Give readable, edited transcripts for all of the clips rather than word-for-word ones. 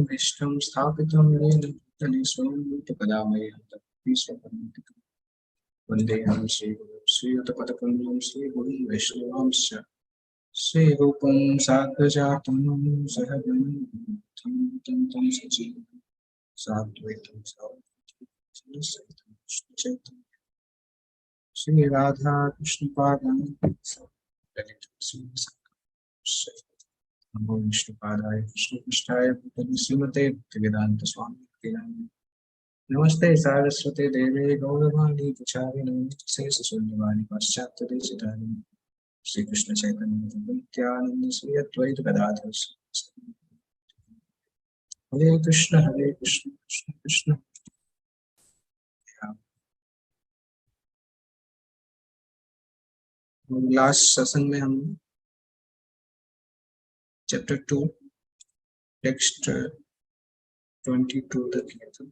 भीष्टं स्थापितं येन भूतले स्वयं वन्देऽहं श्रीगुरुं श्रीयुतपदकमलं श्रीगुरुं वैष्णवांश्च श्रीरूपं साग्रजातं सहगणं तं सजीवं साद्वैतं सावधूतं कृष्णचैतन्यं श्रीराधा कृष्णपादां ललितं श्रीसंकर्षण नमो विष्णुपादाय कृष्णपृष्ठाय भूतले श्रीमते भक्तिवेदान्त स्वामी नमस्ते सारस्वते देवे गौरवाणी प्रचारिणे शेषशून्यवाणी पाश्चात्यदेशितानि श्री कृष्ण चैतन्य नित्यानंद श्री अद्वैत गदाधर हरे कृष्ण कृष्ण कृष्ण। लास्ट सेशन में हम चैप्टर 2 टेक्स्ट 22 तक किया था।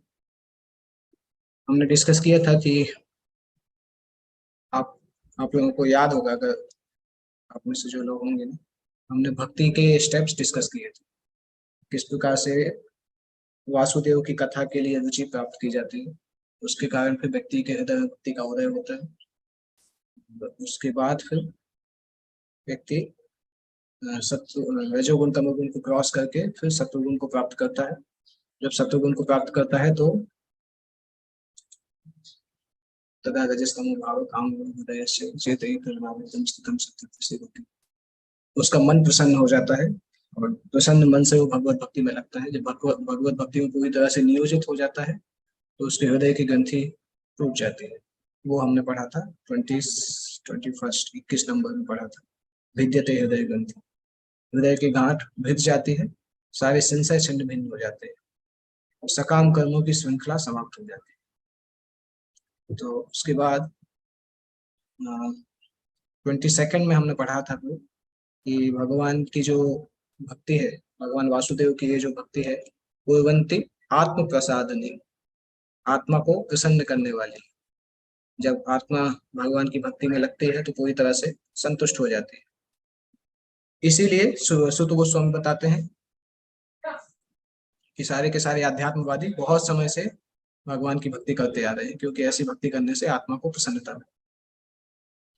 हमने डिस्कस किया था कि आप लोगों को याद होगा, अगर आप में से जो लोग होंगे ना, हमने भक्ति के स्टेप्स डिस्कस किए थे, किस प्रकार से वासुदेव की कथा के लिए रुचि प्राप्त की जाती है, उसके कारण फिर व्यक्ति के हृदय में भक्ति का उदय होता है। उसके बाद फिर व्यक्ति रजोगुण तमोगुण को क्रॉस करके फिर सत्वगुण को प्राप्त करता है। जब सत्वगुण को प्राप्त करता है तो तदा रजस्तमो भाव काम हृदय से उसका मन प्रसन्न हो जाता है और प्रसन्न मन से वो भगवत भक्ति में लगता है। जब भगवत भक्ति में पूरी तरह से नियोजित हो जाता है तो उसके हृदय की ग्रंथि टूट जाती है। वो हमने पढ़ा था 21 नंबर में पढ़ा था। भिद्यते हृदय ग्रंथि, हृदय की गांठ भिद जाती है, सारे संशय छिन्न भिन्न हो जाते हैं और सकाम कर्मों की श्रृंखला समाप्त हो जाती है। तो उसके बाद 22 में हमने पढ़ा था कि भगवान की जो भक्ति है, भगवान वासुदेव की ये जो भक्ति है, पूर्वंती आत्म प्रसादनी, आत्मा को प्रसन्न करने वाली। जब आत्मा भगवान की भक्ति में लगती है तो पूरी तरह से संतुष्ट हो जाती है। इसीलिए सुत गोस्वामी बताते हैं कि सारे के सारे आध्यात्मवादी बहुत समय से भगवान की भक्ति करते आ रहे हैं, क्योंकि ऐसी भक्ति करने से आत्मा को प्रसन्नता है।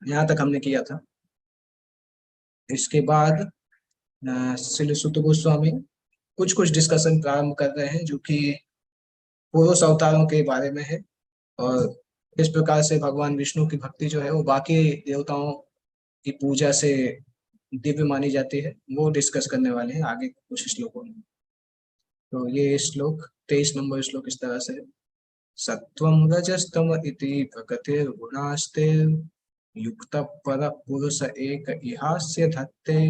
यहाँ तक हमने किया था। इसके बाद श्री सुत गोस्वामी कुछ डिस्कशन प्रारंभ कर रहे हैं जो कि पुरुष अवतारों के बारे में है और इस प्रकार से भगवान विष्णु की भक्ति जो है वो बाकी देवताओं की पूजा से दिव्य मानी जाती है। वो डिस्कस करने वाले हैं आगे कुछ श्लोकों में। तो ये श्लोक 23 नंबर श्लोक इस तरह से, सत्वं रजस्तम इति प्रकृतिर्गुणास्ते युक्त पर पुरुष एक इहास्य धत्ते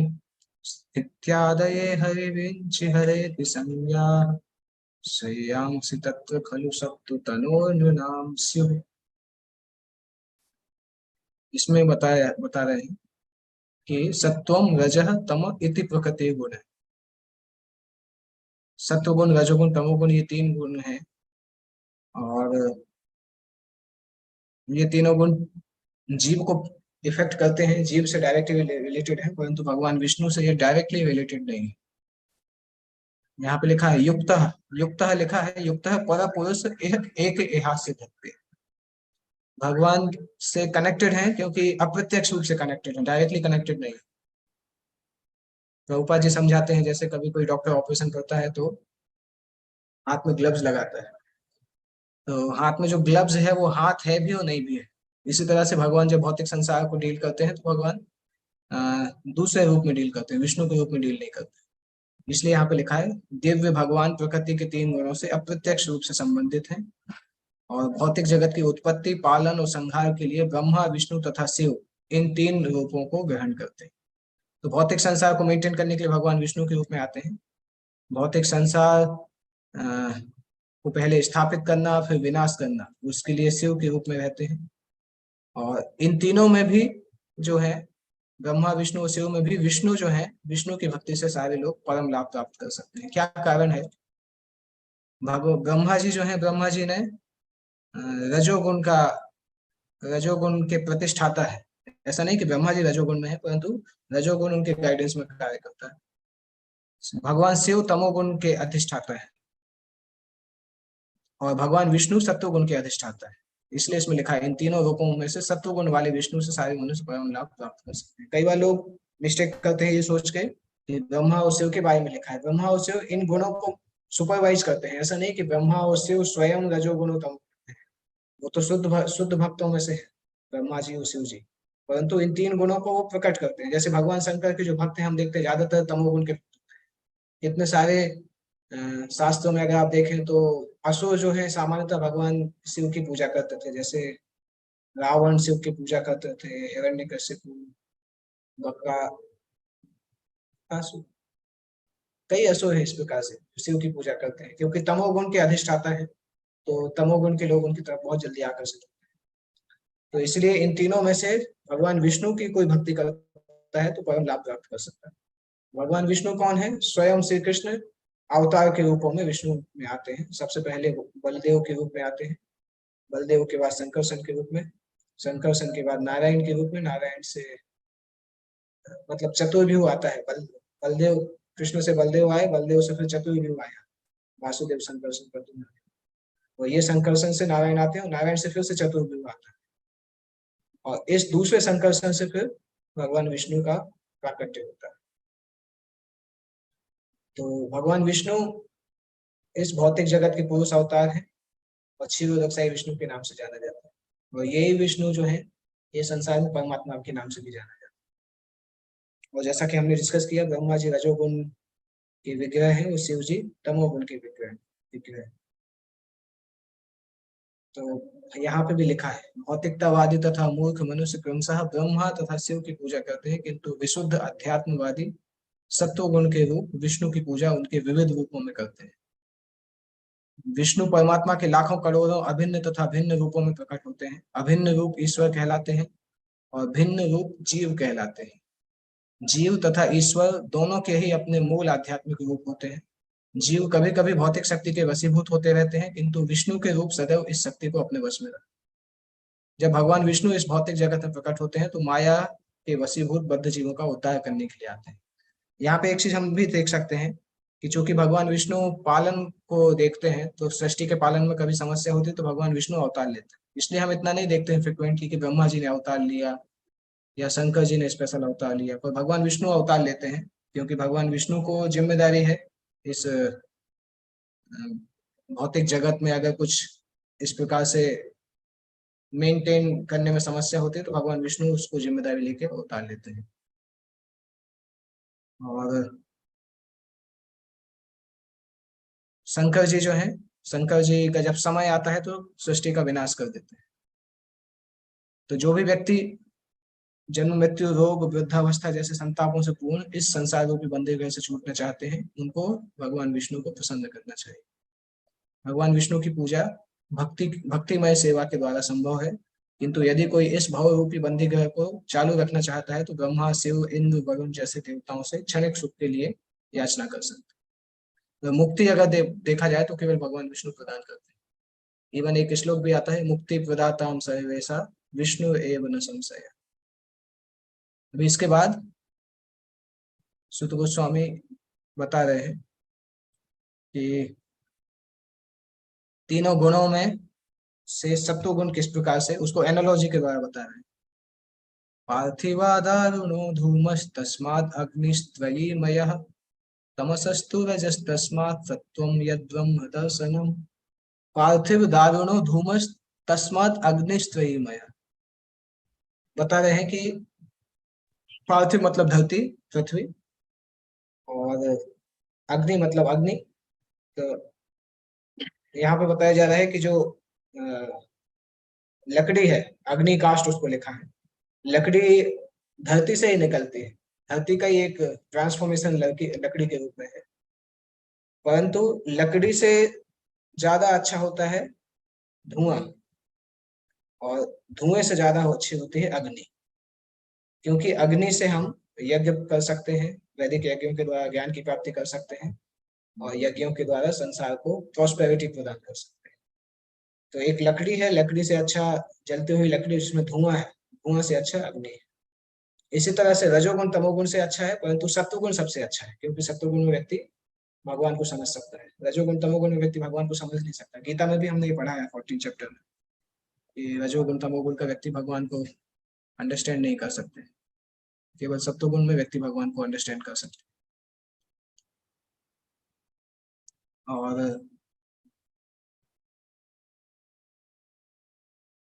इत्यादये हरिविंचि हरेति संज्ञा श्रेयांसि तत्र खलु सप्तु तनोर्नृणां स्युः। इसमें बता रहे हैं कि सत्वम रजः तम इति प्रकृति गुण है। सत्वगुण, रजोगुण, तमोगुण ये 3 गुण हैं और ये तीनों गुण जीव को इफेक्ट करते हैं, जीव से डायरेक्टली रिलेटेड है, परंतु भगवान विष्णु से ये डायरेक्टली रिलेटेड नहीं है। यहाँ पे लिखा है युक्त, लिखा है युक्त पर पुरुष एक इहास्य धत्ते, भगवान से कनेक्टेड है क्योंकि अप्रत्यक्ष रूप से कनेक्टेड है, डायरेक्टली कनेक्टेड नहीं। प्रभुपाद जी समझाते हैं जैसे कभी कोई डॉक्टर ऑपरेशन करता है तो हाथ में ग्लव्स लगाता है, तो हाथ में जो ग्लव्स है वो हाथ है भी और नहीं भी है। इसी तरह से भगवान जब भौतिक संसार को डील करते हैं तो भगवान दूसरे रूप में डील करते हैं, विष्णु के रूप में डील नहीं करते। इसलिए यहाँ पे लिखा है दिव्य भगवान प्रकृति के 3 गुणों से अप्रत्यक्ष रूप से संबंधित हैं और भौतिक जगत की उत्पत्ति, पालन और संहार के लिए ब्रह्मा, विष्णु तथा शिव इन 3 रूपों को ग्रहण करते हैं। तो भौतिक संसार को मेंटेन करने के लिए भगवान विष्णु के रूप में आते हैं। भौतिक संसार को पहले स्थापित करना फिर विनाश करना, उसके लिए शिव के रूप में रहते हैं। और इन तीनों में भी जो है, ब्रह्मा, विष्णु और शिव में भी विष्णु जो है, विष्णु की भक्ति से सारे लोग परम लाभ प्राप्त कर सकते हैं। क्या कारण है? ब्रह्मा जी जो है, ब्रह्मा जी ने रजोगुण के प्रतिष्ठाता है। ऐसा नहीं कि ब्रह्मा जी रजोगुण में है, परंतु रजोगुण उनके गाइडेंस में कार्य करता है। भगवान शिव तमोगुण के अधिष्ठाता है और भगवान विष्णु सत्वगुण के अधिष्ठाता है। इसलिए इसमें लिखा है इन तीनों रूपों में से सत्वगुण वाले विष्णु से सारे मनुष्य परम लाभ प्राप्त कर सकते हैं। कई बार लोग मिस्टेक करते हैं ये सोच के कि ब्रह्मा और शिव के बारे में लिखा है। ब्रह्मा और शिव इन गुणों को सुपरवाइज करते हैं। ऐसा नहीं कि ब्रह्मा और शिव स्वयं रजोगुण तम, वो तो शुद्ध भक्तों में से है ब्रह्मा जी और शिव जी, परंतु इन तीन गुणों को वो प्रकट करते हैं। जैसे भगवान शंकर के जो भक्त हैं हम देखते हैं ज्यादातर तमोगुण के। कितने सारे शास्त्रों में अगर आप देखें तो असुर जो है सामान्यतः भगवान शिव की पूजा करते थे। जैसे रावण शिव की पूजा करते थे, हिरण्यकशिपु, बकासुर, कई असुर है इस प्रकार से शिव की पूजा करते हैं क्योंकि तमोगुण के अधिष्ठाता है। तो तमोगुण के लोग उनकी तरफ बहुत जल्दी आकर्षित होते हैं। तो इसलिए इन तीनों में से भगवान विष्णु की कोई भक्ति करता है तो परम लाभ प्राप्त कर सकता है। भगवान विष्णु कौन है? स्वयं श्री कृष्ण अवतार के रूपों में विष्णु में आते हैं। सबसे पहले बलदेव के रूप में आते हैं, बलदेव के बाद संकर्षण के रूप में, संकर्षण के बाद नारायण के रूप में, नारायण से मतलब चतुर्व्यूह आता है। बलदेव, कृष्ण से बलदेव आए, बलदेव से फिर चतुर्व्यूह आया, वासुदेव संकर्षण प्रद्युम्न। और ये संकर्षण से नारायण आते हैं और नारायण से फिर से चतुर्व्यूह आता है और इस दूसरे संकर्षण से फिर भगवान विष्णु का प्राकट्य होता है। तो भगवान विष्णु इस भौतिक जगत के पुरुष अवतार हैं और क्षीरोदक्षाई विष्णु के नाम से जाना जाता है। और यही विष्णु जो है ये संसार में परमात्मा के नाम से भी जाना जाता है। और जैसा कि हमने डिस्कस किया, ब्रह्मा जी रजोगुण के विग्रह है और शिव जी तमोगुण के विग्रह। तो यहाँ पे भी लिखा है भौतिकतावादी तथा मूर्ख मनुष्य क्रमशः ब्रह्मा तथा शिव की पूजा करते हैं, किंतु विशुद्ध अध्यात्मवादी सत्वगुण के रूप विष्णु की पूजा उनके विविध रूपों में करते हैं। विष्णु परमात्मा के लाखों करोड़ों अभिन्न तथा भिन्न रूपों में प्रकट होते हैं। अभिन्न रूप ईश्वर कहलाते हैं और भिन्न रूप जीव कहलाते हैं। जीव तथा ईश्वर दोनों के ही अपने मूल आध्यात्मिक रूप होते हैं। जीव कभी कभी भौतिक शक्ति के वशीभूत होते रहते हैं, किंतु विष्णु के रूप सदैव इस शक्ति को अपने वश में रखते हैं। जब भगवान विष्णु इस भौतिक जगत में प्रकट होते हैं तो माया के वशीभूत बद्ध जीवों का उद्धार करने के लिए आते हैं। यहाँ पे एक चीज हम भी देख सकते हैं कि चूंकि भगवान विष्णु पालन को देखते हैं तो सृष्टि के पालन में कभी समस्या होती है तो भगवान विष्णु अवतार लेते हैं। इसलिए हम इतना नहीं देखते हैं फ्रिक्वेंटली कि ब्रह्मा जी ने अवतार लिया या शंकर जी ने स्पेशल अवतार लिया, पर भगवान विष्णु अवतार लेते हैं क्योंकि भगवान विष्णु को जिम्मेदारी है इस भौतिक जगत में अगर कुछ इस प्रकार से मेंटेन करने में समस्या होती है तो भगवान विष्णु उसको जिम्मेदारी लेके अवतार लेते हैं। और शंकर जी जो है, शंकर जी का जब समय आता है तो सृष्टि का विनाश कर देते हैं। तो जो भी व्यक्ति जन्म मृत्यु रोग वृद्धावस्था जैसे संतापों से पूर्ण इस संसार रूपी बंधे से छूटना चाहते हैं उनको भगवान विष्णु को प्रसन्न करना चाहिए। भगवान विष्णु की पूजा भक्तिमय सेवा के द्वारा संभव है, किंतु यदि कोई इस भव रूपी बंदी ग्रह को चालू रखना चाहता है तो ब्रह्मा शिव इंद्र वरुण जैसे देवताओं से क्षणिक सुख के लिए याचना कर सकते हैं। तो मुक्ति अगर देखा जाए तो केवल भगवान विष्णु प्रदान करते हैं। इवन एक श्लोक भी आता है मुक्ति प्रदाताम सर्वेशा विष्णु एव न संशय। अभी इसके बाद सुत गोस्वामी बता रहे हैं कि तीनों गुणों में से सत्व गुण किस प्रकार से, उसको एनालॉजी के द्वारा बता रहे हैं। पार्थिवादारुणो धूमस्तस्मात् अग्निस्त्वयीमयः तमसस्तु रजस्तस्मात् सत्वं यद्ब्रह्म दर्शनम्। पार्थिव दारुणो धूमस्तस्मात् अग्निस्त्वयीमयः, बता रहे हैं कि पार्थिव मतलब धरती पृथ्वी और अग्नि मतलब अग्नि। तो यहाँ पे बताया जा रहा है कि जो लकड़ी है, अग्नि काष्ठ उसको लिखा है, लकड़ी धरती से ही निकलती है। धरती का ही एक ट्रांसफॉर्मेशन लकड़ी के रूप में है, परंतु लकड़ी से ज्यादा अच्छा होता है धुआं और धुएं से ज्यादा अच्छी होती है अग्नि, क्योंकि अग्नि से हम यज्ञ कर सकते हैं, वैदिक यज्ञों के द्वारा ज्ञान की प्राप्ति कर सकते हैं और यज्ञों के द्वारा संसार को प्रॉस्पेरिटी प्रदान कर सकते हैं। तो एक लकड़ी है, लकड़ी से अच्छा जलती हुई लकड़ी जिसमें धुआं है, धुआं से अच्छा अग्नि है। इसी तरह से रजोगुण तमोगुण से अच्छा है, परंतु सत्वगुण सबसे अच्छा है, क्योंकि सत्वगुण में व्यक्ति भगवान को समझ सकता है। रजोगुण तमोगुण में व्यक्ति भगवान को समझ नहीं सकता। गीता में भी हमने ये पढ़ा है 14 चैप्टर में कि रजोगुण तमोगुण का व्यक्ति भगवान को अंडरस्टैंड नहीं कर सकते, केवल सत्वगुण में व्यक्ति भगवान को अंडरस्टैंड कर सकते। और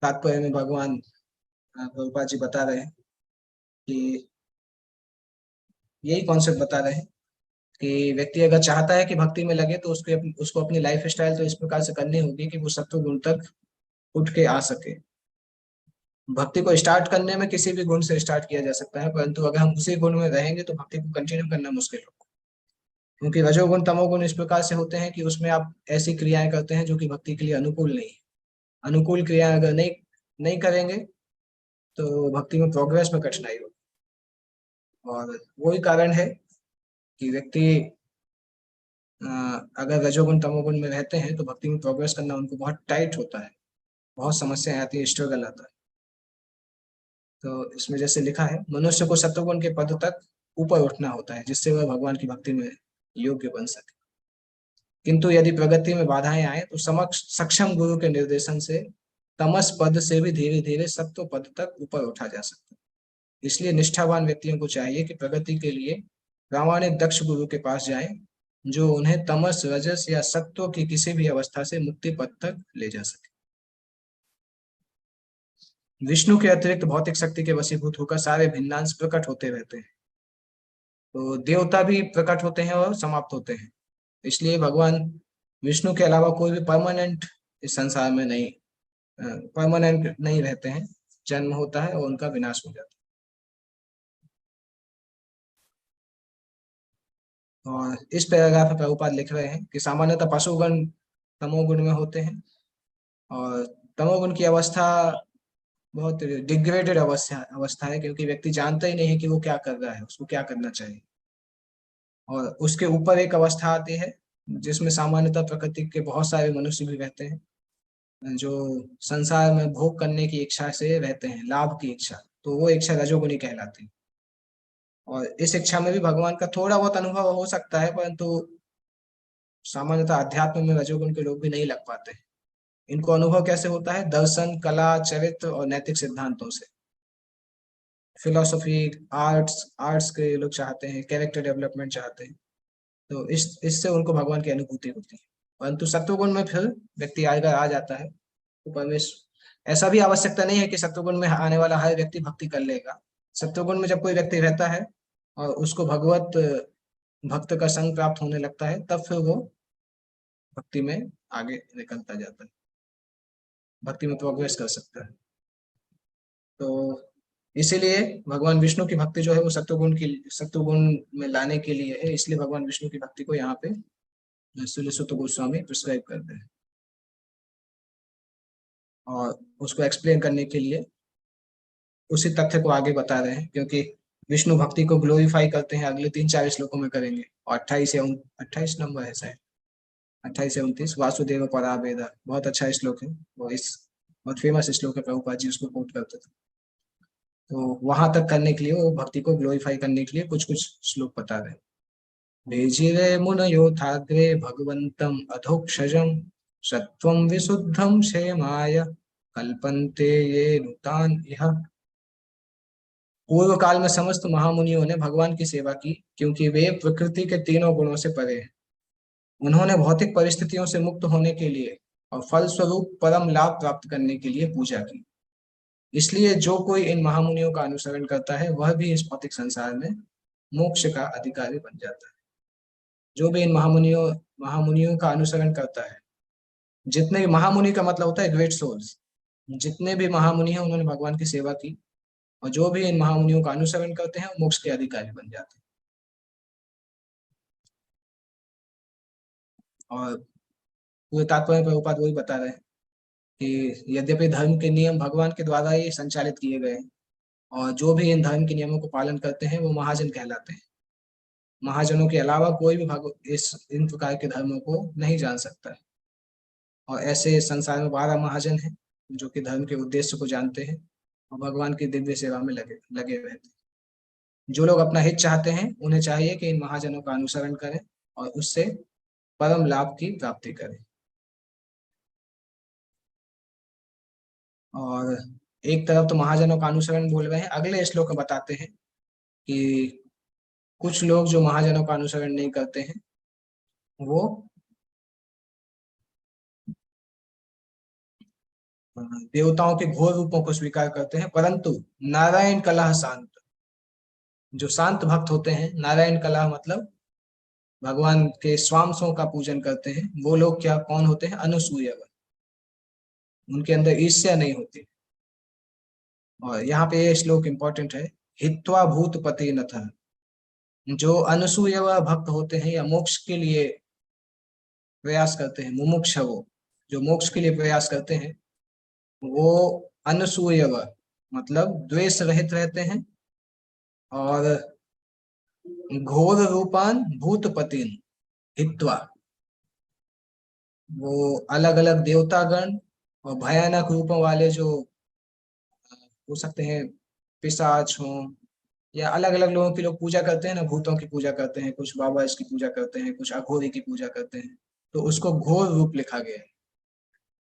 तात्पर्य में भगवान प्रभुपाद जी बता रहे हैं कि यही कॉन्सेप्ट बता रहे हैं कि व्यक्ति अगर चाहता है कि भक्ति में लगे तो उसको अपनी लाइफ स्टाइल तो इस प्रकार से करनी होगी कि वो सत्व गुण तक उठ के आ सके। भक्ति को स्टार्ट करने में किसी भी गुण से स्टार्ट किया जा सकता है, परंतु अगर हम उसी गुण में रहेंगे तो भक्ति को कंटिन्यू करना मुश्किल होगा, क्योंकि रजोगुण तमोगुण इस प्रकार से होते हैं कि उसमें आप ऐसी क्रियाएं करते हैं जो कि भक्ति के लिए अनुकूल नहीं है। अनुकूल क्रिया अगर नहीं नहीं करेंगे तो भक्ति में प्रोग्रेस में कठिनाई होगी। और वही कारण है कि व्यक्ति अगर रजोगुण तमोगुण में रहते हैं तो भक्ति में प्रोग्रेस करना उनको बहुत टाइट होता है, बहुत समस्याएं आती है, स्ट्रगल आता है। तो इसमें जैसे लिखा है, मनुष्य को सत्वगुण के पद तक ऊपर उठना होता है जिससे वह भगवान की भक्ति में योग्य बन सके। किंतु यदि प्रगति में बाधाएं आए तो समक्ष सक्षम गुरु के निर्देशन से तमस पद से भी धीरे धीरे सत्व पद तक ऊपर उठा जा सकता है। इसलिए निष्ठावान व्यक्तियों को चाहिए कि प्रगति के लिए प्रामाणिक दक्ष गुरु के पास जाएं, जो उन्हें तमस रजस या सत्व की किसी भी अवस्था से मुक्ति पद तक ले जा सके। विष्णु के अतिरिक्त भौतिक शक्ति के वशीभूत होकर सारे भिन्नांश प्रकट होते रहते हैं, तो देवता भी प्रकट होते हैं और समाप्त होते हैं। इसलिए भगवान विष्णु के अलावा कोई भी परमानेंट इस संसार में नहीं परमानेंट नहीं रहते हैं। जन्म होता है और उनका विनाश हो जाता है। और इस पैराग्राफ में प्रभुपाद लिख रहे हैं कि सामान्यतः पशुगण तमोगुण में होते हैं, और तमोगुण की अवस्था बहुत डिग्रेडेड अवस्था है, क्योंकि व्यक्ति जानता ही नहीं है कि वो क्या कर रहा है, उसको क्या करना चाहिए। और उसके ऊपर एक अवस्था आती है जिसमें सामान्यतः प्रकृति के बहुत सारे मनुष्य भी रहते हैं, जो संसार में भोग करने की इच्छा से रहते हैं, लाभ की इच्छा, तो वो इच्छा रजोगुनी कहलाती है। और इस इच्छा में भी भगवान का थोड़ा बहुत अनुभव हो सकता है, परंतु सामान्यतः अध्यात्म में रजोगुण के लोग भी नहीं लग पाते। इनको अनुभव कैसे होता है? दर्शन, कला, चरित्र और नैतिक सिद्धांतों से। फिलोसफी, आर्ट्स के लोग चाहते हैं, कैरेक्टर डेवलपमेंट चाहते हैं, तो इससे उनको भगवान की अनुभूति होती है। परंतु सत्वगुण में फिर व्यक्ति अगर आ जाता है तो परमेश्वर, ऐसा भी आवश्यकता नहीं है कि सत्वगुण में आने वाला हर व्यक्ति भक्ति कर लेगा। सत्वगुण में जब कोई व्यक्ति रहता है और उसको भगवत भक्त का संग प्राप्त होने लगता है, तब फिर वो भक्ति में आगे निकलता जाता है, भक्ति में प्रोग्रेस कर सकता है। तो इसीलिए भगवान विष्णु की भक्ति जो है वो सत्वगुण में लाने के लिए है। इसलिए भगवान विष्णु की भक्ति को यहाँ पे सुत गोस्वामी प्रिस्क्राइब करते हैं, और उसको एक्सप्लेन करने के लिए उसी तथ्य को आगे बता रहे हैं, क्योंकि विष्णु भक्ति को ग्लोरीफाई करते हैं, अगले 3-4 श्लोकों में करेंगे। और 28 नंबर है शायद, 28 से 29, वासुदेव परावेदा, बहुत अच्छा श्लोक है वो, इस बहुत फेमस श्लोक है, प्रभुपाद जी उसको कोट करते थे। तो वहां तक करने के लिए, वो भक्ति को ग्लोरीफाई करने के लिए कुछ कुछ श्लोक बता रहे हैं। भेजिरे मुनयोथाग्रे भगवंतम अधोक्षजम सत्वं विशुद्धम क्षेमाय कल्पन्ते ये नुतान इह। पूर्व काल में समस्त महामुनियों ने भगवान की सेवा की, क्योंकि वे प्रकृति के तीनों गुणों से परे हैं। उन्होंने भौतिक परिस्थितियों से मुक्त होने के लिए और फलस्वरूप परम लाभ प्राप्त करने के लिए पूजा की। इसलिए जो कोई इन महामुनियों का अनुसरण करता है वह भी इस भौतिक संसार में मोक्ष का अधिकारी बन जाता है। जो भी इन महामुनियों का अनुसरण करता है, जितने भी महामुनि का मतलब होता है ग्रेट सोल्स, जितने भी महामुनि हैं उन्होंने भगवान की सेवा की, और जो भी इन महामुनियों का अनुसरण करते हैं वो मोक्ष के अधिकारी बन जाते हैं। और पूरे तात्पर्य प्रभुपाद वही बता रहे हैं कि यद्यपि धर्म के नियम भगवान के द्वारा ही संचालित किए गए हैं, और जो भी इन धर्म के नियमों को पालन करते हैं वो महाजन कहलाते हैं। महाजनों के अलावा कोई भी इन प्रकार के धर्मों को नहीं जान सकता है। और ऐसे संसार में 12 महाजन हैं जो कि धर्म के उद्देश्य को जानते हैं और भगवान की दिव्य सेवा में लगे लगे रहते हैं। जो लोग अपना हित चाहते हैं उन्हें चाहिए कि इन महाजनों का अनुसरण करें और उससे परम लाभ की प्राप्ति करें। और एक तरफ तो महाजनों का अनुसरण बोल रहे हैं, अगले श्लोक में बताते हैं कि कुछ लोग जो महाजनों का अनुसरण नहीं करते हैं वो देवताओं के घोर रूपों को स्वीकार करते हैं, परंतु नारायण कलह शांत, जो शांत भक्त होते हैं, नारायण कलह मतलब भगवान के स्वांशों का पूजन करते हैं, वो लोग क्या कौन होते हैं? अनुसूय, उनके अंदर ईर्ष्या नहीं होती। और यहाँ पे ये श्लोक इंपॉर्टेंट है, हित्वा भूतपति नथ, जो अनुसूय भक्त होते हैं या मोक्ष के लिए प्रयास करते हैं, मुमुक्ष वो जो मोक्ष के लिए प्रयास करते हैं, वो अनुसूय मतलब द्वेष रहित रहते हैं और घोर रूपान भूतपतिन हित्वा, वो अलग अलग देवतागण और भयानक रूपों वाले जो हो सकते हैं पिशाच हों या अलग अलग लोगों की लोग पूजा करते हैं ना, भूतों की पूजा करते हैं, कुछ बाबा इसकी पूजा करते हैं, कुछ अघोरी की पूजा करते हैं, तो उसको घोर रूप लिखा गया है।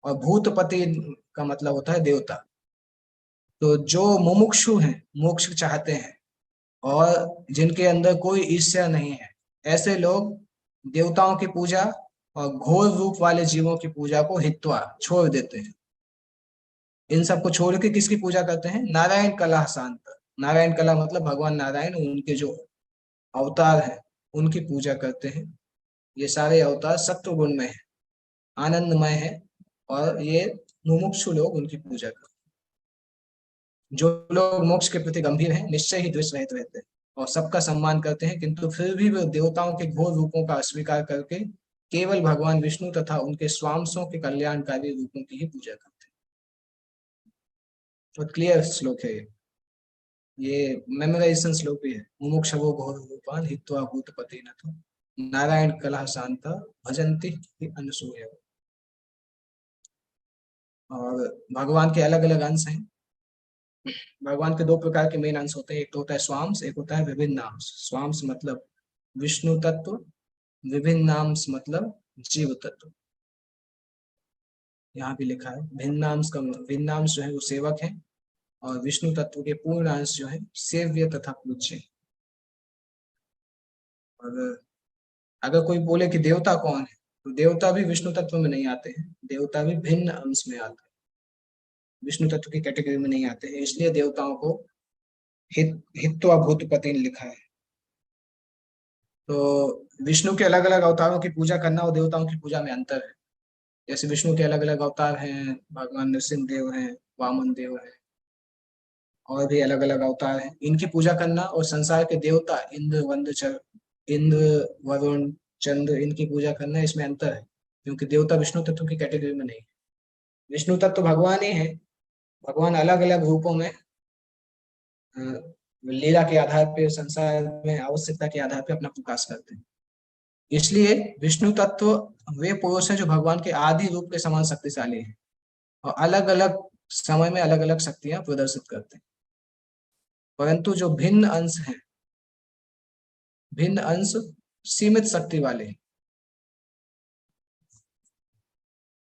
और भूतपति का मतलब होता है देवता। तो जो मुमुक्षु हैं, मोक्ष चाहते हैं और जिनके अंदर कोई ईर्ष्या नहीं है, ऐसे लोग देवताओं की पूजा और घोर रूप वाले जीवों की पूजा को हित्वा छोड़ देते हैं। इन सबको छोड़ के किसकी पूजा करते हैं? नारायण कला शांत। नारायण कला मतलब भगवान नारायण, उनके जो अवतार हैं उनकी पूजा करते हैं। ये सारे अवतार सत्व गुण में है, आनंदमय है, और ये मुमुक्षु लोग उनकी पूजा करते हैं। जो लोग मोक्ष के प्रति गंभीर हैं निश्चय ही द्वेष रहित रहते हैं और सबका सम्मान करते हैं, किंतु फिर भी वे देवताओं के घोर रूपों का अस्वीकार करके केवल भगवान विष्णु तथा उनके स्वांशों के कल्याणकारी रूपों की ही पूजा करते हैं। बहुत क्लियर श्लोक है ये मेमोराइजेशन श्लोक भी है। मुमुक्षवो घोर रूपान हित्वा भूतपति न नारायण कला शांता भजंती अनुसूय। और भगवान के अलग अलग अंश हैं। भगवान के दो प्रकार के मेन अंश होते हैं, एक तो होता है स्वांश, एक होता है विभिन्न नाम्स। स्वांश मतलब विष्णु तत्व, विभिन्न नाम्स मतलब जीव तत्व। यहाँ भी लिखा है भिन्नांश का, भिन्नांश जो है वो सेवक है और विष्णु तत्व के पूर्ण अंश जो है सेव्य तथा पूज्य। और अगर कोई बोले कि देवता कौन है, तो देवता भी विष्णु तत्व में नहीं आते हैं, देवता भी भिन्न अंश में आते हैं, विष्णु तत्व की कैटेगरी में नहीं आते हैं। इसलिए देवताओं को हित्वा भूतपति लिखा है। तो विष्णु के अलग अलग अवतारों की पूजा करना और देवताओं की पूजा में अंतर है। जैसे विष्णु के अलग अलग अवतार हैं, भगवान नृसिंह देव हैं, वामन देव हैं, और भी अलग अलग अवतार हैं, इनकी पूजा करना और संसार के देवता इंद्र वरुण चंद्र इनकी पूजा करना, इसमें अंतर है, क्योंकि देवता विष्णु तत्व की कैटेगरी में नहीं है। विष्णु तत्व भगवान ही है, भगवान अलग अलग रूपों में लीला के आधार पर संसार में आवश्यकता के आधार पर अपना प्रकाश करते हैं। इसलिए विष्णु तत्व वे पुरुष हैं जो भगवान के आदि रूप के समान शक्तिशाली हैं और अलग अलग समय में अलग अलग शक्तियां प्रदर्शित करते हैं। परंतु जो भिन्न अंश हैं, भिन्न अंश सीमित शक्ति वाले हैं।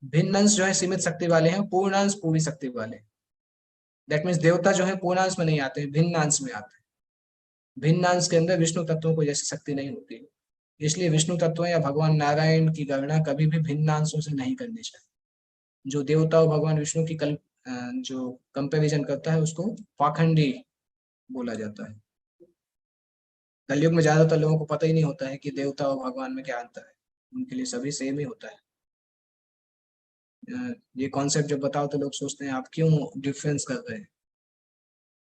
भिन्न अंश जो है सीमित शक्ति वाले हैं, पूर्ण अंश पूरी शक्ति वाले हैं। दैट मीन्स देवता जो है पूर्ण अंश में नहीं आते हैं, भिन्न अंश में आते हैं। भिन्न अंश के अंदर विष्णु तत्वों को जैसी शक्ति नहीं होती, इसलिए विष्णु तत्व या भगवान नारायण की गणना कभी भी भिन्न अंशों से नहीं करनी चाहिए। जो देवता और भगवान विष्णु की जो कंपैरिजन करता है उसको पाखंडी बोला जाता है। कलयुग में ज्यादातर लोगों को पता ही नहीं होता है कि देवता और भगवान में क्या अंतर है, उनके लिए सभी सेम ही होता है। ये कॉन्सेप्ट जब बताओ तो लोग सोचते हैं आप क्यों डिफरेंस कर रहे हैं,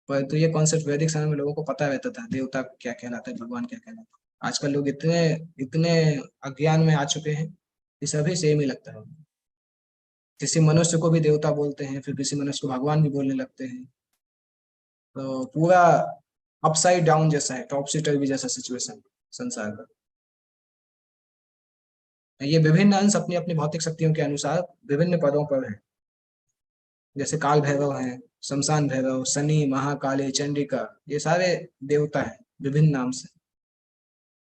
पर तो ये कॉन्सेप्ट वैदिक समय में लोगों को पता रहता था, देवता क्या कहलाता है, भगवान क्या कहलाता है। आजकल लोग इतने इतने अज्ञान में आ चुके हैं कि सभी सेम ही लगता है। किसी मनुष्य को भी देवता बोलते हैं, फिर किसी मनुष्य को भगवान भी बोलने लगते हैं। तो पूरा अपसाइड डाउन जैसा है, टॉप सीटर भी जैसा सिचुएशन संसार का। ये विभिन्न अंश अपनी अपनी भौतिक शक्तियों के अनुसार विभिन्न पदों पर हैं। जैसे काल भैरव हैं, शमशान भैरव, शनि, महाकाली, चंडिका, ये सारे देवता हैं विभिन्न नाम से।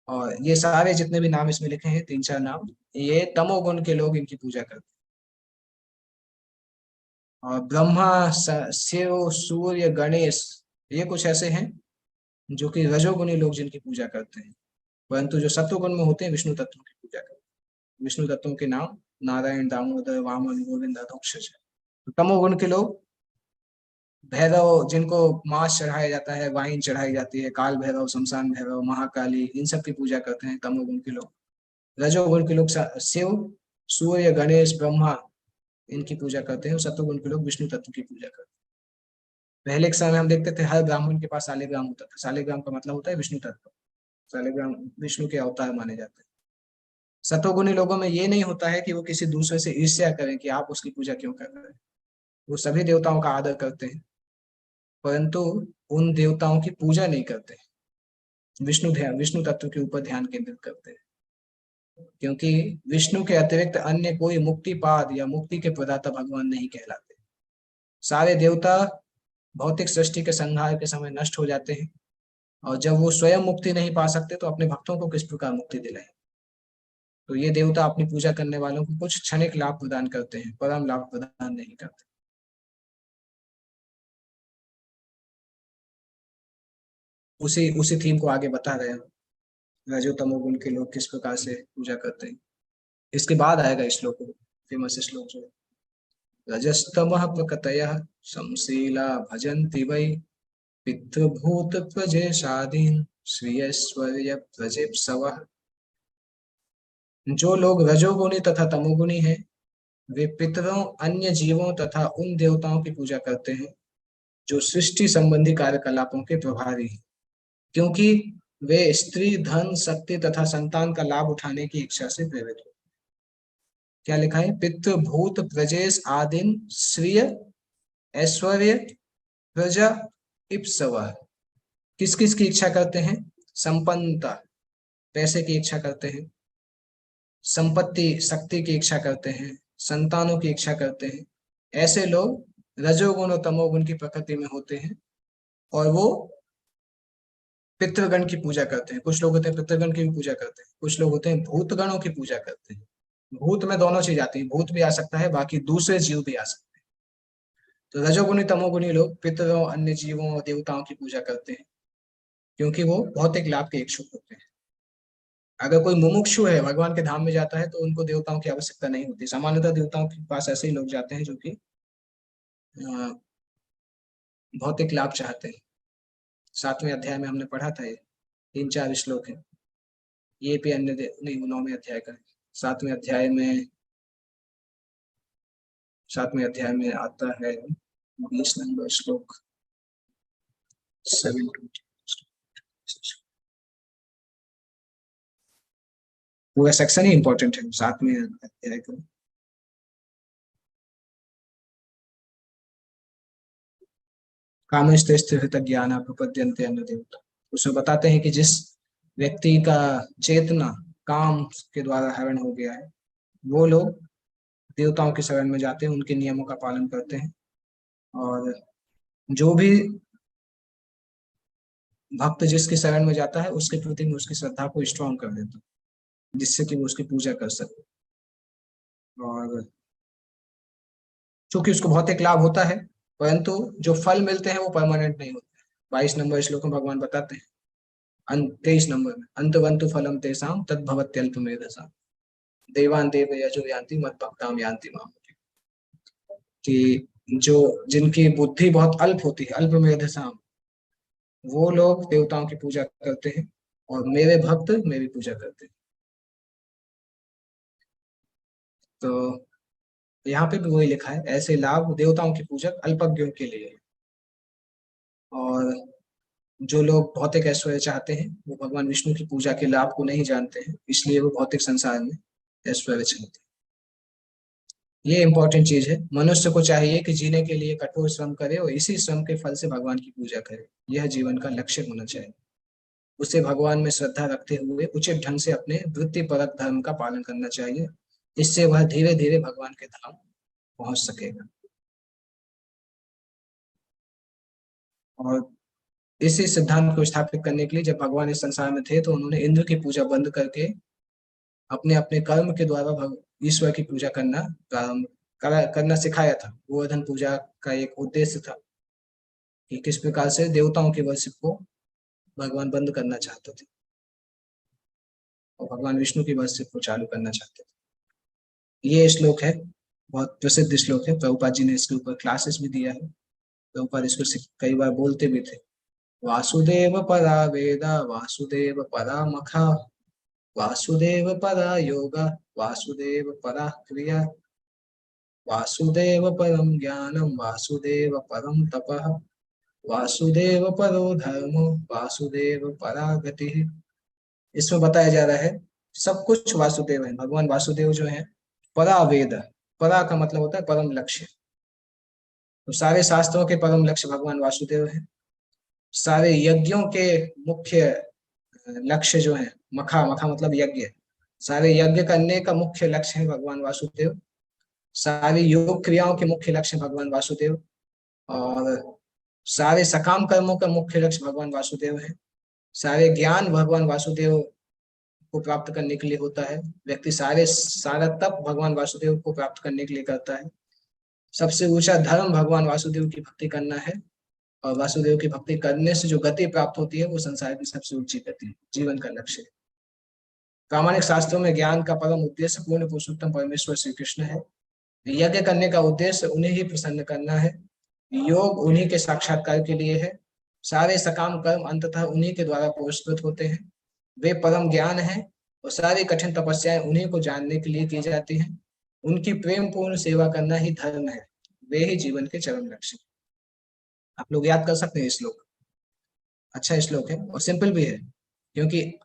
और ये सारे जितने भी नाम इसमें लिखे हैं, 3-4 नाम, ये तमोगुण के लोग इनकी पूजा करते हैं। और ब्रह्मा, शिव, सूर्य, गणेश, ये कुछ ऐसे हैं जो कि रजोगुणी लोग जिनकी पूजा करते हैं। परंतु जो सत्वगुण में होते हैं, विष्णु तत्व की पूजा करते हैं। विष्णु तत्वों के नाम नारायण, दामोदर, वामन, गोविंद, अधोक्षज है। तो तमोगुण के लोग भैरव, जिनको मांस चढ़ाया जाता है, वाइन चढ़ाई जाती है, काल भैरव, शमशान भैरव, महाकाली, इन सब की पूजा करते हैं तमोगुण के लोग। रजोगुण के लोग शिव, सूर्य, गणेश, ब्रह्मा, इनकी पूजा करते हैं। सत्वगुण के लोग विष्णु तत्व की पूजा करते हैं। पहले के समय हम देखते थे हर ब्राह्मण के पास शालिग्राम होता था। शालिग्राम का मतलब होता है विष्णु तत्व। शालिग्राम विष्णु के अवतार माने जाते हैं। सतोगुणी लोगों में ये नहीं होता है कि वो किसी दूसरे से ईर्ष्या करें कि आप उसकी पूजा क्यों कर रहे हैं। वो सभी देवताओं का आदर करते हैं, परंतु उन देवताओं की पूजा नहीं करते। विष्णु तत्व के ऊपर ध्यान केंद्रित करते हैं, क्योंकि विष्णु के अतिरिक्त अन्य कोई मुक्तिपाद या मुक्ति के प्रदाता भगवान नहीं कहलाते। सारे देवता भौतिक सृष्टि के संहार के समय नष्ट हो जाते हैं, और जब वो स्वयं मुक्ति नहीं पा सकते तो अपने भक्तों को किस प्रकार मुक्ति दिलाएं। तो ये देवता अपनी पूजा करने वालों को कुछ क्षणिक लाभ प्रदान करते हैं, परम लाभ प्रदान नहीं करते। उसी उसी थीम को आगे बता रहे हैं, रजो तमोगुण के लोग किस प्रकार से पूजा करते हैं। इसके बाद आएगा श्लोक, फेमस श्लोक जो है, रजस्तमः प्रकृतयः संशीला भजन्ति वै पितृभूत प्रजेशादीन श्रियस्वर्य प्रजेप्सवः। जो लोग रजोगुणी तथा तमोगुणी हैं, वे पितरों, अन्य जीवों तथा उन देवताओं की पूजा करते हैं जो सृष्टि संबंधी कार्यकलापों के प्रभारी हैं, क्योंकि वे स्त्री, धन, शक्ति तथा संतान का लाभ उठाने की इच्छा से प्रेरित होते हैं। क्या लिखा है? पितृ, भूत, प्रजेश, आदिन, श्रिय, ऐश्वर्य, प्रजा, इप्सव। किस किस की इच्छा करते हैं? संपन्नता, पैसे की इच्छा करते हैं, संपत्ति, शक्ति की इच्छा करते हैं, संतानों की इच्छा करते हैं। ऐसे लोग रजोगुण और तमोगुण की प्रकृति में होते हैं, और वो पितृगण की पूजा करते हैं। कुछ लोग होते हैं पितृगण की भी पूजा करते हैं, कुछ लोग होते हैं भूतगणों की पूजा करते हैं। भूत में दोनों चीज आती है, भूत भी आ सकता है, बाकी दूसरे जीव भी आ सकते हैं। तो रजोगुणी तमोगुणी लोग पितरों, अन्य जीवों और देवताओं की पूजा करते हैं, क्योंकि वो भौतिक लाभ के इच्छुक होते हैं। अगर कोई मुमुक्षु है, भगवान के धाम में जाता है, तो उनको देवताओं की आवश्यकता नहीं होती। सामान्यतः देवताओं के पास ऐसे ही लोग जाते हैं जो कि भौतिक लाभ चाहते हैं। 7वें अध्याय में हमने पढ़ा था, ये 3-4 श्लोक है। ये भी अन्य नहीं, 9वें अध्याय का। 7वें अध्याय में 7वें अध्याय में आता है 20 नंबर श्लोक, 7 पूरा सेक्शन ही इंपॉर्टेंट है 7वें अध्याय का। कामस्ते स्थित ज्ञान प्रपद्यन्ते अन्य देवता। उसमें बताते हैं कि जिस व्यक्ति का चेतना काम के द्वारा हरण हो गया है, वो लोग देवताओं के शरण में जाते हैं, उनके नियमों का पालन करते हैं, और जो भी भक्त जिसके शरण में जाता है, उसके प्रति में उसकी श्रद्धा को स्ट्रॉन्ग कर देता है, जिससे कि वो उसकी पूजा कर सके। और चूंकि उसको भौतिक लाभ होता है, परंतु जो फल मिलते हैं वो परमानेंट नहीं होते। 22 नंबर श्लोक में भगवान बताते हैं, 23 नंबर में, अंतवंतु फलम तेषां तद्भवत्यल्पमेधसाम् देवान देव यजो यान्ति मद्भक्ताम यान्ति माम। कि जो जिनकी बुद्धि बहुत अल्प होती है, अल्प मेधसाम, वो लोग देवताओं की पूजा करते हैं, और मेरे भक्त मेरी पूजा करते हैं। तो यहाँ पे भी वही लिखा है, ऐसे लाभ देवताओं की पूजा अल्पज्ञों के लिए है। और जो लोग भौतिक ऐश्वर्य चाहते हैं, वो भगवान विष्णु की पूजा के लाभ को नहीं जानते हैं, इसलिए वो भौतिक संसार में ऐश्वर्य चाहते हैं। ये इंपॉर्टेंट चीज है। मनुष्य को चाहिए कि जीने के लिए कठोर श्रम करे, और इसी श्रम के फल से भगवान की पूजा करे। यह जीवन का लक्ष्य होना चाहिए। उसे भगवान में श्रद्धा रखते हुए उचित ढंग से अपने वृत्तिपरक धर्म का पालन करना चाहिए। इससे वह धीरे धीरे भगवान के धाम पहुंच सकेगा। और इसी सिद्धांत को स्थापित करने के लिए जब भगवान इस संसार में थे तो उन्होंने इंद्र की पूजा बंद करके अपने अपने कर्म के द्वारा ईश्वर की पूजा करना प्रारंभ करना सिखाया था। गोवर्धन पूजा का एक उद्देश्य था कि किस प्रकार से देवताओं के वर्शिप को भगवान बंद करना चाहते थे और भगवान विष्णु की वर्शिप को चालू करना चाहते थे। ये श्लोक है, बहुत प्रसिद्ध श्लोक है। प्रभुपाद जी ने इसके ऊपर क्लासेस भी दिया है। प्रभुपाद इसको कई बार बोलते भी थे। वासुदेव परा वेदा वासुदेव परा मखा वासुदेव परा योगा वासुदेव परा क्रिया वासुदेव परम ज्ञानम वासुदेव परम तपः वासुदेव परो धर्मो वासुदेव परा गति। इसमें बताया जा रहा है सब कुछ वासुदेव है। भगवान वासुदेव जो है परा वेद, परा का मतलब होता है परम लक्ष्य। तो सारे शास्त्रों के परम लक्ष्य भगवान वासुदेव है। सारे यज्ञों के मुख्य लक्ष्य जो है मखा, मखा मतलब यज्ञ, सारे यज्ञ करने का मुख्य लक्ष्य है भगवान वासुदेव। सारी योग क्रियाओं के मुख्य लक्ष्य भगवान वासुदेव और सारे सकाम कर्मों का मुख्य लक्ष्य भगवान वासुदेव है। सारे ज्ञान भगवान वासुदेव को प्राप्त करने के लिए होता है। व्यक्ति सारा तप भगवान वासुदेव को प्राप्त करने के लिए करता है। सबसे ऊंचा धर्म भगवान वासुदेव की भक्ति करना है और वासुदेव की भक्ति करने से जो गति प्राप्त होती है वो संसार की सबसे ऊंची गति, जीवन का लक्ष्य है। प्रामाणिक शास्त्रों में ज्ञान का परम उद्देश्य पूर्ण पुरुषोत्तम परमेश्वर श्री कृष्ण है। यज्ञ करने का उद्देश्य उन्हें ही प्रसन्न करना है। योग उन्हीं के साक्षात्कार के लिए है। सारे सकाम कर्म अंततः उन्हीं के द्वारा पुरस्कृत होते हैं। वे परम ज्ञान है और सारी कठिन तपस्याएं उन्हीं को जानने के लिए की जाती हैं। उनकी प्रेम पूर्ण सेवा करना ही धर्म है। वे ही जीवन के चरम लक्ष्य। आप लोग याद कर सकते हैं श्लोक, अच्छा श्लोक है और सिंपल भी है क्योंकि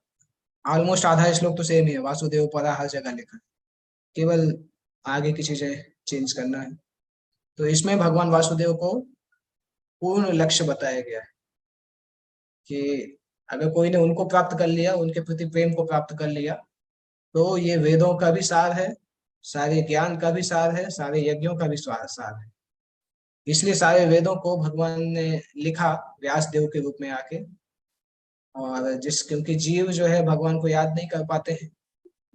ऑलमोस्ट आधा श्लोक तो सेम ही है। वासुदेव परा हर जगह लिखा है, केवल आगे की चीजें चेंज करना है। तो इसमें भगवान वासुदेव को पूर्ण लक्ष्य बताया गया है कि अगर कोई ने उनको प्राप्त कर लिया, उनके प्रति प्रेम को प्राप्त कर लिया, तो ये वेदों का भी सार है, सारे ज्ञान का भी सार है, सारे यज्ञों का भी सार है। इसलिए सारे वेदों को भगवान ने लिखा व्यास देव के रूप में आके। और क्योंकि जीव जो है भगवान को याद नहीं कर पाते हैं,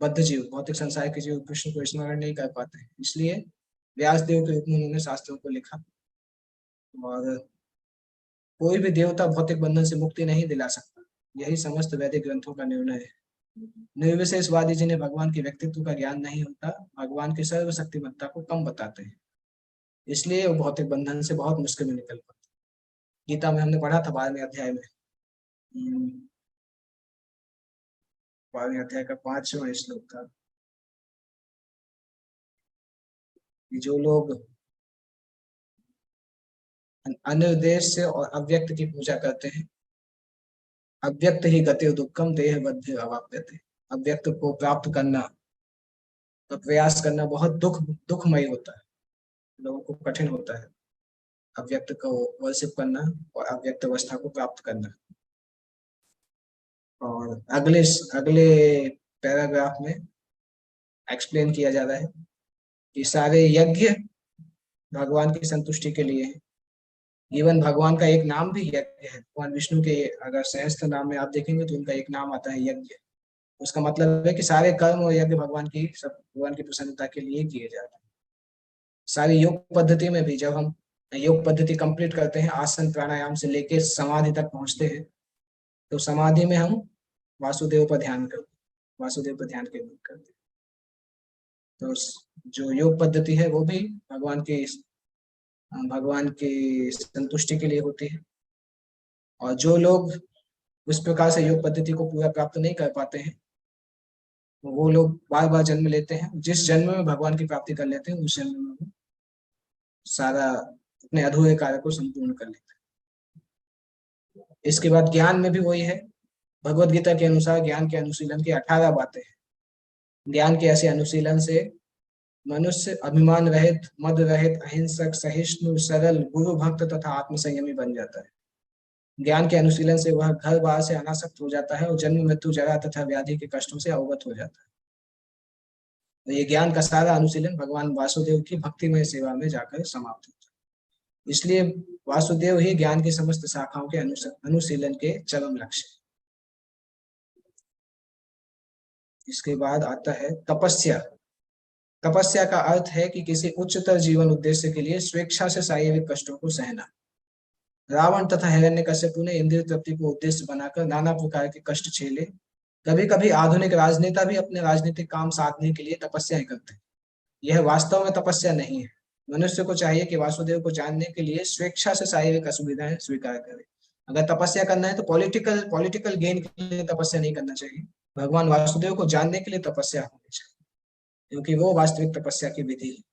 बद्ध जीव, भौतिक संसार के जीव कृष्ण को स्मरण नहीं कर पाते हैं, इसलिए व्यास देव के रूप में उन्होंने शास्त्रों को लिखा। और कोई भी देवता भौतिक बंधन से मुक्ति नहीं दिला सकता, यही समस्त वैदिक ग्रंथों का निर्णय है। निर्विशेषवादी जिन्हें भगवान के व्यक्तित्व का ज्ञान नहीं होता, भगवान की सर्वशक्तिमत्ता को कम बताते हैं, इसलिए वो भौतिक बंधन से बहुत मुश्किल में निकल पाते। गीता में हमने पढ़ा था 12वें अध्याय में, 12वें अध्याय का 5वां श्लोक था कि जो लोग अनिर्देश और अव्यक्त की पूजा करते हैं, अव्यक्त ही गति दुखम देह बद्ध अवाप्यते। अव्यक्त को प्राप्त करना, तो प्रयास करना बहुत दुखमय होता है, लोगों को कठिन होता है अव्यक्त को वर्शिप करना और अव्यक्त अवस्था को प्राप्त करना। और अगले अगले पैराग्राफ में एक्सप्लेन किया जा रहा है कि सारे यज्ञ भगवान की संतुष्टि के लिए है। इवन भगवान का एक नाम भी यज्ञ है। भगवान विष्णु के अगर सहस्त्र नाम में आप देखेंगे तो उनका एक नाम आता है यज्ञ। उसका मतलब है कि सारे कर्म और यज्ञ भगवान की प्रसन्नता के लिए किए जाते हैं। सारी योग पद्धति में भी जब हम योग पद्धति कंप्लीट करते हैं, आसन प्राणायाम से लेके समाधि तक पहुंचते हैं, तो समाधि में हम वासुदेव पर ध्यान केंद्रित करते हैं। तो जो योग पद्धति है वो भी भगवान की संतुष्टि के लिए होती है। और जो लोग उस प्रकार से योग पद्धति को पूरा प्राप्त नहीं कर पाते हैं, वो लोग बार बार जन्म लेते हैं। जिस जन्म में भगवान की प्राप्ति कर लेते हैं, उस जन्म में सारा अपने अधूरे कार्य को संपूर्ण कर लेते हैं। इसके बाद ज्ञान में भी वही है। भगवत गीता के अनुसार ज्ञान के अनुशीलन की 18 बातें हैं। ज्ञान के ऐसे अनुशीलन से मनुष्य अभिमान रहित, मद रहित, अहिंसक, सहिष्णु, सरल, गुरु भक्त तथा आत्मसंयमी बन जाता है। ज्ञान के अनुशीलन से वह घर बार से अनासक्त हो जाता है और जन्म मृत्यु जरा तथा व्याधि के कष्टों से अवगत हो जाता है। तो ये ज्ञान का सारा अनुशीलन भगवान वासुदेव की भक्तिमय सेवा में जाकर समाप्त होता है। इसलिए वासुदेव ही ज्ञान की समस्त शाखाओं के अनुशीलन के चरम लक्ष्य। इसके बाद आता है तपस्या। तपस्या का अर्थ है कि किसी उच्चतर जीवन उद्देश्य के लिए स्वेच्छा से शारीरिक कष्टों को सहना। रावण तथा हिरण्यकश्यपु ने इंद्रिय तृप्ति को उद्देश्य बनाकर नाना प्रकार के कष्ट झेले। कभी कभी आधुनिक राजनेता भी अपने राजनीतिक काम साधने के लिए तपस्याएं करते हैं। यह वास्तव में तपस्या नहीं है। मनुष्य को चाहिए कि वासुदेव को जानने के लिए स्वेच्छा से शारीरिक असुविधाएं स्वीकार करे। अगर तपस्या करना है तो पॉलिटिकल पॉलिटिकल गेन के लिए तपस्या नहीं करना चाहिए। भगवान वासुदेव को जानने के लिए तपस्या होनी चाहिए, क्योंकि वो वास्तविक तपस्या की विधि है।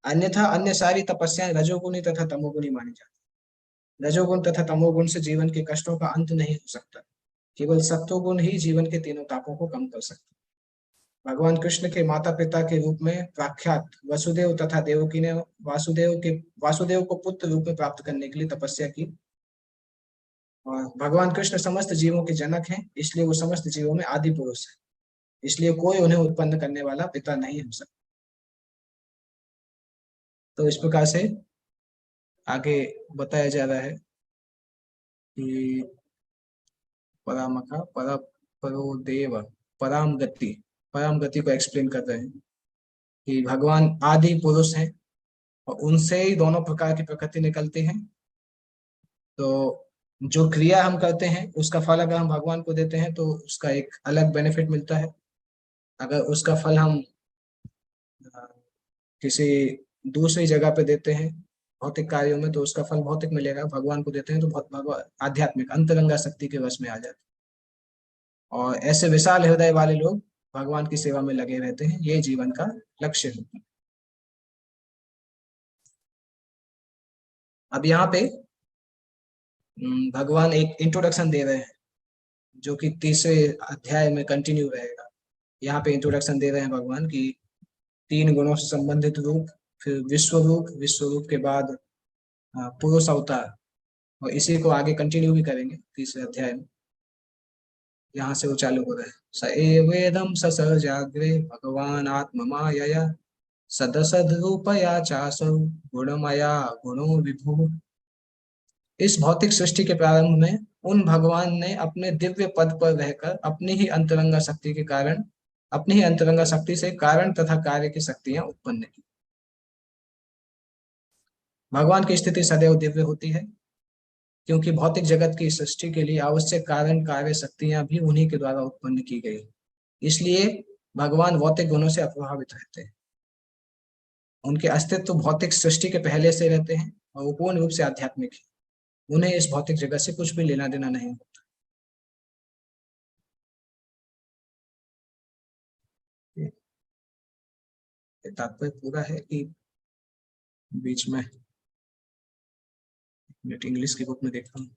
अन्यथा अन्य सारी तपस्याएं रजोगुणी तथा तमोगुणी मानी जाती। रजोगुण तथा तमोगुण से जीवन के कष्टों का अंत नहीं हो सकता। केवल सत्वगुण ही जीवन के तीनों तापों को कम कर सकता। भगवान कृष्ण के माता पिता के रूप में प्रख्यात वसुदेव तथा देवकी ने वासुदेव को पुत्र रूप में प्राप्त करने के लिए तपस्या की। और भगवान कृष्ण समस्त जीवों के जनक हैं, इसलिए वो समस्त जीवों में आदि पुरुष है। इसलिए कोई उन्हें उत्पन्न करने वाला पिता नहीं हो सकता। तो इस प्रकार से आगे बताया जा रहा है कि परामका पर परो देव पराम गति को एक्सप्लेन कर रहे हैं कि भगवान आदि पुरुष हैं और उनसे ही दोनों प्रकार की प्रकृति निकलती है। तो जो क्रिया हम करते हैं उसका फल अगर हम भगवान को देते हैं तो उसका एक अलग बेनिफिट मिलता है। अगर उसका फल हम अ, किसी दूसरी जगह पे देते हैं भौतिक कार्यों में तो उसका फल भौतिक मिलेगा। भगवान को देते हैं तो बहुत भगवान आध्यात्मिक अंतरंगा शक्ति के वश में आ जाते हैं। और ऐसे विशाल हृदय वाले लोग भगवान की सेवा में लगे रहते हैं। ये जीवन का लक्ष्य होता है। अब यहाँ पे भगवान एक इंट्रोडक्शन दे रहे हैं जो कि तीसरे अध्याय में कंटिन्यू रहेगा। यहाँ पे इंट्रोडक्शन दे रहे हैं भगवान की तीन गुणों से संबंधित रूप, फिर विश्व रूप के बाद पुरुष अवतार, और इसी को आगे कंटिन्यू भी करेंगे तीसरे अध्याय में। यहाँ से वो चालू हो रहा है। स एवेदम ससर्जाग्रे भगवान आत्म मायया सदसद रूपया चासौ गुणमया गुणो विभु। इस भौतिक सृष्टि के प्रारंभ में उन भगवान ने अपने दिव्य पद पर रहकर अपनी ही अंतरंगा शक्ति से कारण तथा कार्य की शक्तियां उत्पन्न की। भगवान की स्थिति सदैव दिव्य होती है, क्योंकि भौतिक जगत की सृष्टि के लिए आवश्यक कारण कार्य शक्तियां भी उन्हीं के द्वारा उत्पन्न की गई। इसलिए भगवान भौतिक गुणों से अप्रभावित रहते हैं। उनके अस्तित्व भौतिक सृष्टि के पहले से रहते हैं और वो पूर्ण रूप से आध्यात्मिक है। उन्हें इस भौतिक जगत से कुछ भी लेना देना नहीं होता। तात्पर्य पूरा है कि बीच में इंग्लिश की बुक में देखता हूँ।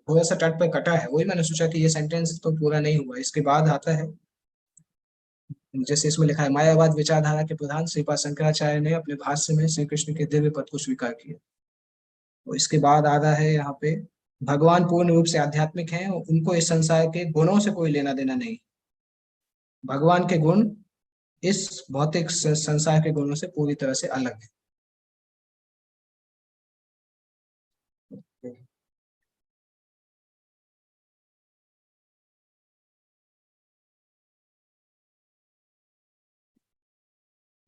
थोड़ा सा तट पे कटा है, वही मैंने सोचा कि ये सेंटेंस तो पूरा नहीं हुआ। इसके बाद आता है, जैसे इसमें लिखा है, मायावाद विचारधारा के प्रधान श्रीपाद शंकराचार्य ने अपने भाष्य में श्री कृष्ण के दिव्य पद को स्वीकार किया। तो इसके बाद आ रहा है यहाँ पे, भगवान पूर्ण रूप से आध्यात्मिक हैं, उनको इस संसार के गुणों से कोई लेना देना नहीं। भगवान के गुण इस भौतिक संसार के गुणों से पूरी तरह से अलग है।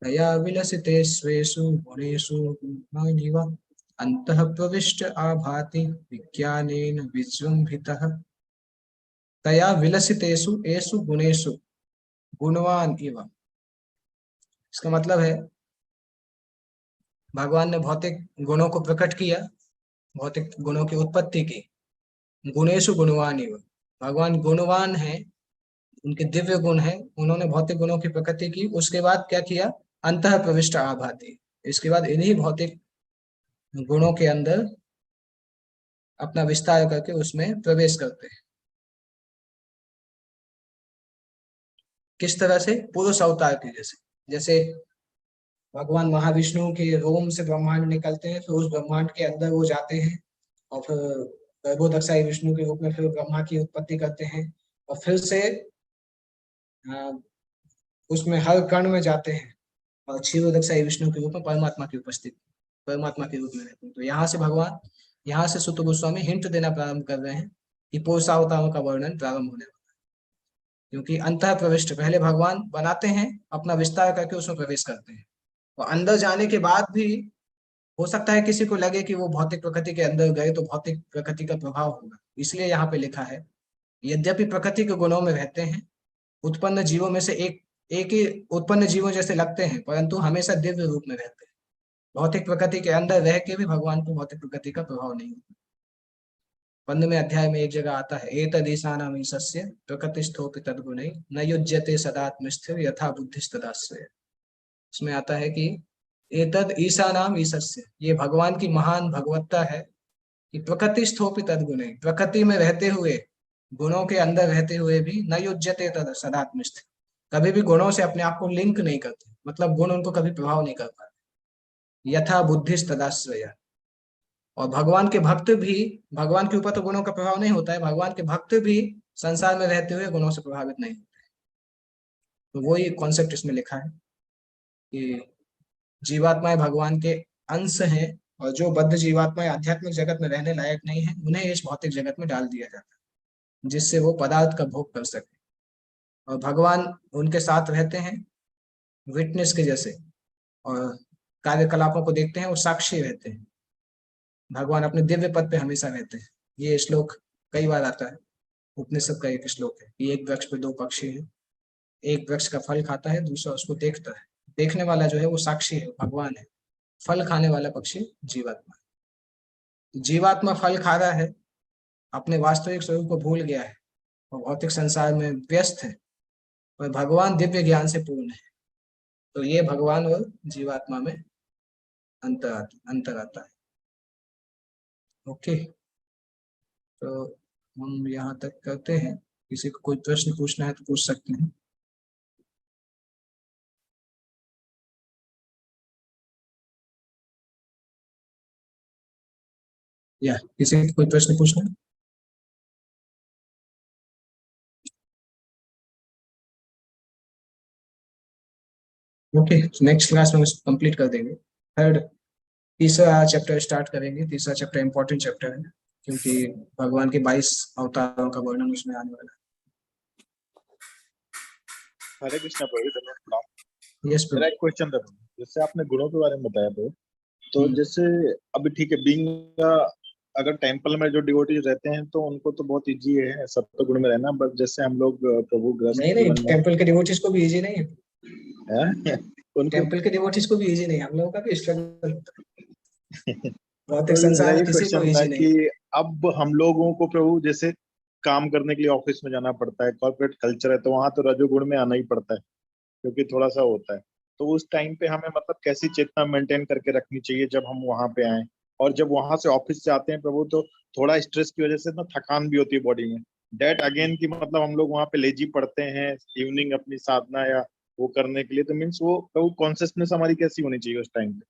तया विलसिते स्वेषु गुणेषु गुणानिव अन्तः प्रविष्ट आभाति विज्ञानेन विजृंभितः। तया विलसितेषु एषु गुणेषु गुणवान इव। इसका मतलब है भगवान ने भौतिक गुणों को प्रकट किया, भौतिक गुणों की उत्पत्ति की। गुणेशु गुणवान इव, भगवान गुणवान है, उनके दिव्य गुण है। उन्होंने भौतिक गुणों की प्रकृति की, उसके बाद क्या किया, अंतः प्रविष्ट आभाति। इसके बाद इन्हीं भौतिक गुणों के अंदर अपना विस्तार करके उसमें प्रवेश करते हैं। किस तरह से, पुरुष अवतार के जैसे। जैसे भगवान महाविष्णु के रोम से ब्रह्मांड निकलते हैं, फिर उस ब्रह्मांड के अंदर वो जाते हैं और फिर गर्भोदक्षाई विष्णु के रूप में फिर ब्रह्मा की उत्पत्ति करते हैं, और फिर से उसमें हर कण में जाते हैं और क्षीरोदक्षाई विष्णु के रूप में परमात्मा के रूप में रहते हैं। तो यहाँ से सुत गोस्वामी हिंट देना प्रारंभ कर रहे हैं कि पुरुषावतारों का वर्णन प्रारंभ होने वाला है। क्योंकि अंतः प्रविष्ट पहले भगवान बनाते हैं, अपना विस्तार करके उसमें प्रवेश करते हैं, और अंदर जाने के बाद भी हो सकता है किसी को लगे कि वो भौतिक प्रकृति के अंदर गए तो भौतिक प्रकृति का प्रभाव होगा, इसलिए यहाँ पे लिखा है यद्यपि प्रकृति के गुणों में रहते हैं, उत्पन्न जीवों में से एक ही उत्पन्न जीवों जैसे लगते हैं, परंतु हमेशा दिव्य रूप में रहते हैं। भौतिक प्रकृति के अंदर रह के भी भगवान को भौतिक प्रकृति का प्रभाव नहीं होता। 15वें अध्याय में एक जगह आता है, एतद ईशानाम ईशस्य प्रकृतिस्थोपि तद्गुणै न युज्यते सदात्मस्थिर यथा बुद्धिस्तदाश्रय। इसमें आता है कि एतद ईशानाम ईशस्य, ये भगवान की महान भगवत्ता है कि प्रकृतिस्थोपि तद्गुणै, प्रकृति में रहते हुए, गुणों के अंदर रहते हुए भी न युज्यते तद सदात्मस्थिर, कभी भी गुणों से अपने आप को लिंक नहीं करते, मतलब गुण उनको कभी प्रभाव नहीं कर पाते। यथा बुद्धिस्तदाश्रय, और भगवान के भक्त भी, भगवान के ऊपर तो गुणों का प्रभाव नहीं होता है, भगवान के भक्त भी संसार में रहते हुए गुणों से प्रभावित नहीं होते। तो वही कॉन्सेप्ट इसमें लिखा है कि जीवात्माएं भगवान के अंश हैं, और जो बद्ध जीवात्माएं आध्यात्मिक जगत में रहने लायक नहीं है, उन्हें इस भौतिक जगत में डाल दिया जाता है जिससे वो पदार्थ का भोग कर सके, और भगवान उनके साथ रहते हैं विटनेस के जैसे, और कार्यकलापों को देखते हैं, वो साक्षी रहते हैं। भगवान अपने दिव्य पद पे हमेशा रहते हैं। ये श्लोक कई बार आता है, उपनिषद का एक श्लोक है कि एक वृक्ष पे दो पक्षी हैं, एक वृक्ष का फल खाता है, दूसरा उसको देखता है। देखने वाला जो है वो साक्षी है, भगवान है, फल खाने वाला पक्षी जीवात्मा है। जीवात्मा फल खा रहा है, अपने वास्तविक स्वरूप को भूल गया है और भौतिक संसार में व्यस्त है, और भगवान दिव्य ज्ञान से पूर्ण है। तो ये भगवान और जीवात्मा में अंतर आता है। ओके, तो हम यहाँ तक करते हैं। किसी को कोई प्रश्न पूछना है तो पूछ सकते हैं। या किसी को कोई प्रश्न पूछना है? ओके, नेक्स्ट क्लास में उसको कंप्लीट कर देंगे। थर्ड, तीसरा चैप्टर स्टार्ट करेंगे। तीसरा चैप्टर इंपॉर्टेंट चैप्टर है क्योंकि भगवान के 22 अवतारों का वर्णन उसमें आने वाला हरे कृष्णा प्रभु, धन्यवाद प्रणाम। है। यस मेरा प्रभु। एक क्वेश्चन था, जैसे आपने गुणों के बारे में बताया तो जैसे अभी ठीक है, बीइंग अगर टेंपल में जो डिवोटीज रहते हैं तो उनको तो बहुत इजी है सब तो गुण में रहना, बट जैसे हम लोग प्रभु ग्रस्त नहीं जीवन में टेंपल के डिवोटीज को भी इजी नहीं है। हैं, उनको टेंपल के डिवोटीज को भी इजी नहीं है, हम लोगों का भी स्ट्रगल होता है। भौतिक तो मेरा संसार में ये किसी को क्वेश्चन था इजी नहीं कि है। अब हम लोगों को प्रभु जैसे काम करने के लिए ऑफिस में जाना पड़ता है, कॉर्पोरेट कल्चर है, तो वहां तो रजोगुण में आना ही पड़ता है क्योंकि थोड़ा सा होता है। तो उस टाइम पे हमें मतलब कैसी चेतना मेंटेन करके रखनी चाहिए जब हम वहां पे आए, और जब वहां से ऑफिस से आते हैं प्रभु तो थोड़ा स्ट्रेस की वजह से ना थकान भी होती है बॉडी में, डेट अगेन की मतलब हम लोग वहां पे लेजी पड़ते हैं इवनिंग अपनी साधना या वो करने के लिए, तो मीन्स वो प्रभु कॉन्सियसनेस हमारी कैसी होनी चाहिए उस टाइम पे,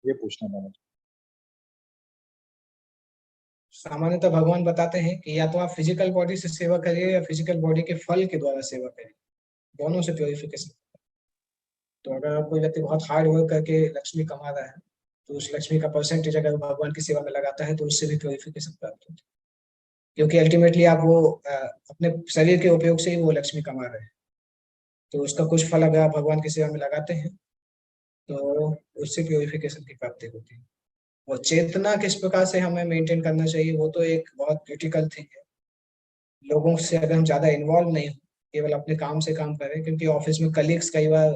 ये पूछना था मुझे। सामान्यतः भगवान बताते हैं कि या तो आप फिजिकल बॉडी से सेवा करिए या फिजिकल बॉडी के फल के द्वारा सेवा करिए, दोनों से प्योरिफिकेशन। तो अगर कोई व्यक्ति बहुत हार्ड वर्क करके लक्ष्मी कमा रहा है तो उस लक्ष्मी का परसेंटेज अगर भगवान की सेवा में लगाता है तो उससे भी प्योरिफिकेशन प्राप्त होती है, क्योंकि अल्टीमेटली आप वो अपने शरीर के उपयोग से ही वो लक्ष्मी कमा रहे हैं। तो उसका कुछ फल अगर आप भगवान की सेवा में लगाते हैं तो उससे प्योरिफिकेशन की प्राप्ति होती है। और चेतना किस प्रकार से हमें मेंटेन करना चाहिए वो तो एक बहुत क्रिटिकल थिंग है। लोगों से अगर हम ज्यादा इन्वॉल्व नहीं हो, केवल अपने काम से काम करें, क्योंकि ऑफिस में कलीग्स कई बार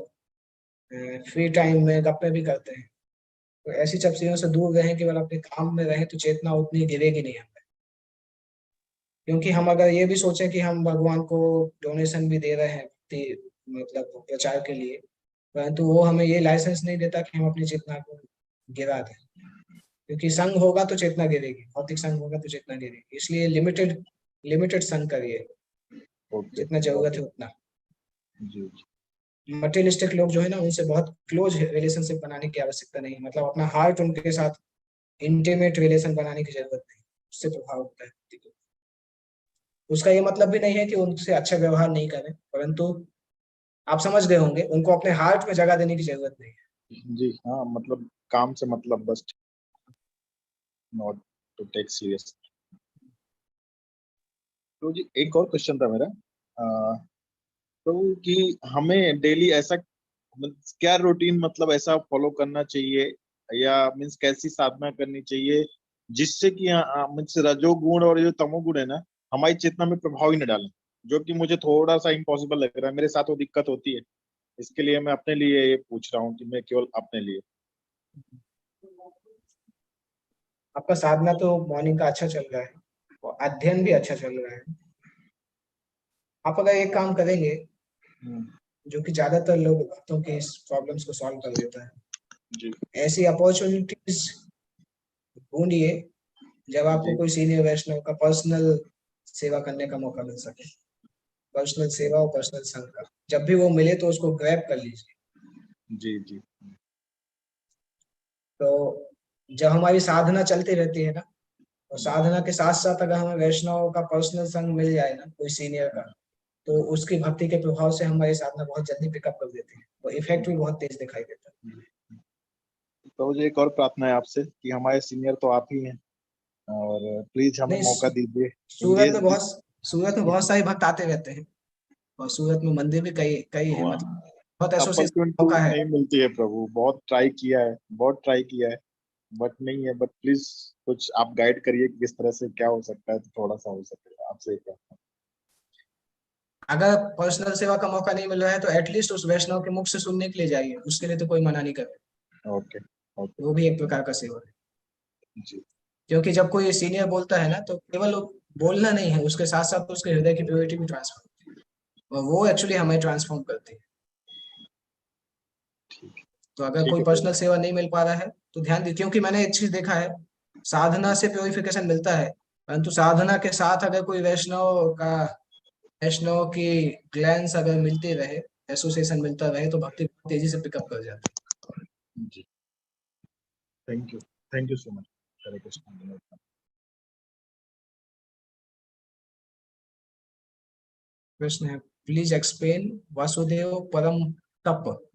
फ्री टाइम में गप्पे भी करते हैं, तो ऐसी सब चीजों से दूर रहें, केवल अपने काम में रहें, तो चेतना उतनी गिरेगी नहीं हमें। क्योंकि हम अगर ये भी सोचें कि हम भगवान को डोनेशन भी दे रहे हैं भक्ति मतलब प्रचार के लिए, परंतु वो हमें ये लाइसेंस नहीं देता कि हम अपनी चेतना को गिरा दें, क्योंकि संग होगा तो चेतना गिरेगी, भौतिक संग होगा तो चेतना गिरेगी। इसलिए लिमिटेड लिमिटेड संग करिए, ओके, जितना जरूरत है उतना। जी। मटेरियलिस्टिक लोग जो है ना, उनसे बहुत क्लोज रिलेशनशिप बनाने की आवश्यकता नहीं है, मतलब अपना हार्ट उनके साथ इंटीमेट रिलेशन बनाने की जरूरत नहीं, उससे प्रभाव होता है व्यक्ति को। उसका ये मतलब भी नहीं है कि उनसे अच्छा व्यवहार नहीं करें, परंतु आप समझ गए होंगे, उनको अपने हार्ट में जगह देने की जरूरत नहीं है। जी हाँ, मतलब काम से मतलब बस, नॉट टू टेक सीरियस। तो जी एक और क्वेश्चन था मेरा, तो कि हमें डेली ऐसा क्या रूटीन मतलब ऐसा फॉलो करना चाहिए, या मीन्स कैसी साधना करनी चाहिए जिससे कि मीन्स रजोगुण और जो तमोगुण है ना, हमारी चेतना में प्रभाव ही न डालें, जो कि मुझे थोड़ा सा इम्पॉसिबल लग रहा है, मेरे साथ वो दिक्कत होती है। इसके लिए मैं अपने लिए ये पूछ रहा हूँ कि मैं केवल अपने लिए। आपका साधना तो मॉर्निंग का अच्छा चल रहा है और अध्ययन भी अच्छा चल रहा है। आप अगर एक काम करेंगे जो कि ज्यादातर लोग भक्तों के इस प्रॉब्लम्स को सॉल्व कर देता है, जी ऐसी अपॉर्चुनिटीज ढूंढिए जब आपको जी कोई सीनियर वैष्णव का पर्सनल सेवा करने का मौका मिल सके। पर्सनल सेवा और पर्सनल संग का जब भी वो मिले तो उसको ग्रैब कर लीजिए। जी जी तो जब हमारी साधना चलती रहती है ना, और साधना के साथ साथ अगर हमें वैष्णव का पर्सनल संग मिल जाए ना, कोई सीनियर का, तो उसकी भक्ति के प्रभाव से हमारी साधना बहुत जल्दी पिकअप कर देती है और इफेक्ट भी बहुत तेज दिखाई देता है। तो मुझे एक और प्रार्थना है आपसे कि हमारे सीनियर तो आप ही हैं, और प्लीज हमें नहीं, मौका दीजिए। सूरत में बहुत सूरत में बहुत सारे भक्त आते रहते हैं, और सूरत में मंदिर भी कई कई है, मतलब बहुत एसोसिएशन अपॉर्चुनिटी मौका है। नहीं मिलती है प्रभु, बहुत ट्राई किया है, बहुत ट्राई किया है, बट नहीं है। बट प्लीज कुछ आप गाइड करिए कि किस तरह से क्या हो सकता है, तो थोड़ा सा हो सकेगा आपसे क्या। अगर पर्सनल सेवा का मौका नहीं मिल रहा है तो एटलीस्ट उस वैष्णव के मुख से सुनने के लिए जाइए, उसके लिए तो कोई मना नहीं कर रहा। Okay okay. वो भी एक प्रकार का सेवा है, जी क्योंकि जब कोई सीनियर बोलता है ना, तो केवल बोलना नहीं है, उसके साथ साथ उसके हृदय की प्योरिटी भी ट्रांसफर होती है, और वो एक्चुअली हमें ट्रांसफॉर्म करती है। तो अगर ठीक कोई है प्रभु। पर्सनल सेवा नहीं मिल पा रहा है तो ध्यान दीजिए, क्योंकि मैंने एक चीज देखा है, साधना से प्योरिफिकेशन मिलता है, परंतु साधना के साथ अगर कोई वैष्णव की ग्लैंस अगर मिलते रहे, एसोसिएशन मिलता रहे, तो भक्ति बहुत तेजी से पिकअप कर जाती है। जी थैंक यू सो मच। हरे कृष्ण। प्रश्न है, प्लीज एक्सप्लेन वासुदेव परम तप।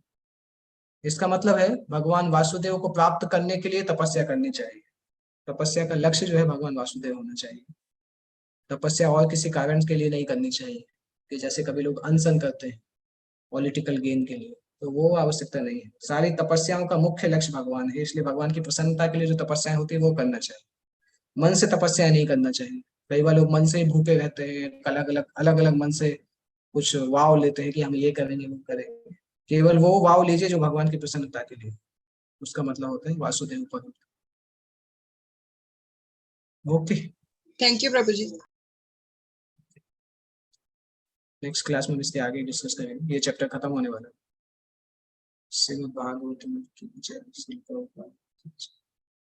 इसका मतलब है भगवान वासुदेव को प्राप्त करने के लिए तपस्या करनी चाहिए। तपस्या का लक्ष्य जो है भगवान वासुदेव होना चाहिए। तपस्या और किसी कारण के लिए नहीं करनी चाहिए, कि जैसे कभी लोग अनशन करते हैं पॉलिटिकल गेन के लिए, तो वो आवश्यकता नहीं है। सारी तपस्याओं का मुख्य लक्ष्य भगवान है, इसलिए भगवान की प्रसन्नता के लिए जो तपस्याएं होती है वो करना चाहिए। मन से तपस्या नहीं करना चाहिए। कई बार लोग मन से ही भूखे रहते हैं, अलग अलग मन से कुछ वाव लेते हैं कि हम ये करेंगे वो करेंगे। केवल वो वाव लीजिए जो भगवान की प्रसन्नता के लिए, उसका मतलब होता है वासुदेव पद मुक्ति। थैंक यू प्रभु जी। नेक्स्ट क्लास में इसके आगे डिस्कस करेंगे, ये चैप्टर खत्म होने वाला है। श्रीमद् भागवतम की जय। श्री प्रभुपाद की जय।